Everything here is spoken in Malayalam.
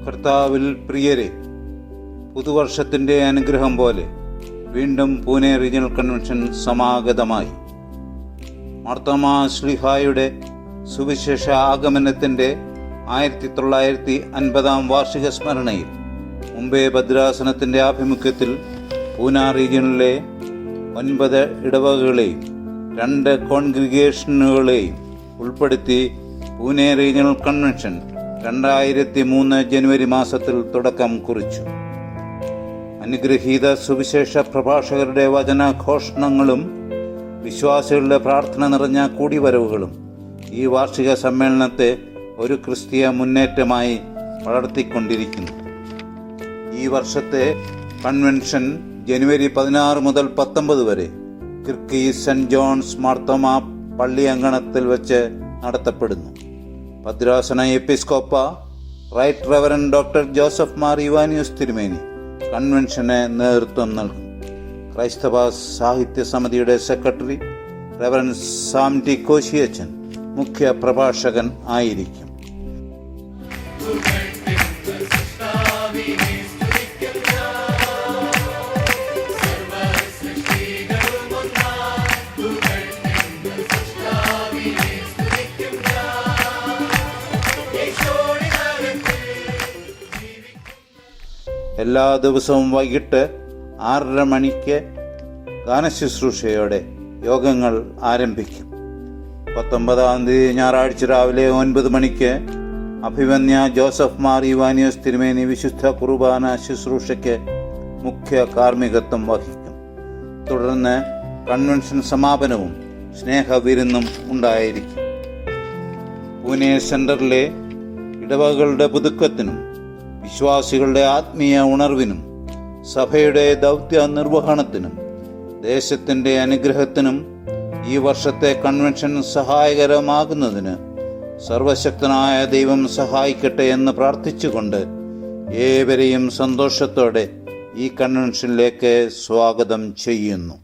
കർത്താവിൽ പ്രിയരെ, പുതുവർഷത്തിൻ്റെ അനുഗ്രഹം പോലെ വീണ്ടും പൂനെ റീജിയണൽ കൺവെൻഷൻ സമാഗതമായി. മാർത്തോമാ ശ്ലീഹായുടെ സുവിശേഷ ആഗമനത്തിൻ്റെ 1950 വാർഷിക സ്മരണയിൽ മുംബൈ ഭദ്രാസനത്തിൻ്റെ ആഭിമുഖ്യത്തിൽ പൂന റീജിയണിലെ 9 ഇടവകകളെയും 2 കോൺഗ്രിഗേഷനുകളെയും ഉൾപ്പെടുത്തി പൂനെ റീജിയണൽ കൺവെൻഷൻ 2003 ജനുവരി മാസത്തിൽ തുടക്കം കുറിച്ചു. അനുഗ്രഹീത സുവിശേഷ പ്രഭാഷകരുടെ വചനഘോഷണങ്ങളും വിശ്വാസികളുടെ പ്രാർത്ഥന നിറഞ്ഞ കൂടിവരവുകളും ഈ വാർഷിക സമ്മേളനത്തെ ഒരു ക്രിസ്തീയ മുന്നേറ്റമായി വളർത്തിക്കൊണ്ടിരിക്കുന്നു. ഈ വർഷത്തെ കൺവെൻഷൻ ജനുവരി 16 മുതൽ 19 വരെ കിർക്കി സെന്റ് ജോൺസ് മാർത്തോമാ പള്ളി അങ്കണത്തിൽ വെച്ച് നടത്തപ്പെടുന്നു. ഭദ്രാസന എപ്പിസ്കോപ്പ right reverend doctor Joseph Mar Ivanios തിരുമേനി കൺവെൻഷന് നേതൃത്വം നൽകും. ക്രൈസ്തവ സാഹിത്യ സമിതിയുടെ സെക്രട്ടറി റെവറൻ സാം ടി കോശിയച്ചൻ മുഖ്യ പ്രഭാഷകൻ ആയിരിക്കും. എല്ലാ ദിവസവും വൈകിട്ട് 6:30 മണിക്ക് ഗാനശുശ്രൂഷയോടെ യോഗങ്ങൾ ആരംഭിക്കും. 19-ാം തീയതി ഞായറാഴ്ച രാവിലെ 9 മണിക്ക് അഭിമന്യ ജോസഫ് മാർ ഇവാനിയോസ് തിരുമേനി വിശുദ്ധ കുർബാന ശുശ്രൂഷയ്ക്ക് മുഖ്യ കാർമ്മികത്വം വഹിക്കും. തുടർന്ന് കൺവെൻഷൻ സമാപനവും സ്നേഹവിരുന്നും ഉണ്ടായിരിക്കും. പൂനെ സെന്ററിലെ ഇടവകകളുടെ പുതുക്കത്തിനും വിശ്വാസികളുടെ ആത്മീയ ഉണർവിനും സഭയുടെ ദൗത്യ നിർവഹണത്തിനും ദേശത്തിൻ്റെ അനുഗ്രഹത്തിനും ഈ വർഷത്തെ കൺവെൻഷൻ സഹായകരമാകുന്നതിന് സർവശക്തനായ ദൈവം സഹായിക്കട്ടെ എന്ന് പ്രാർത്ഥിച്ചുകൊണ്ട് ഏവരെയും സന്തോഷത്തോടെ ഈ കൺവെൻഷനിലേക്ക് സ്വാഗതം ചെയ്യുന്നു.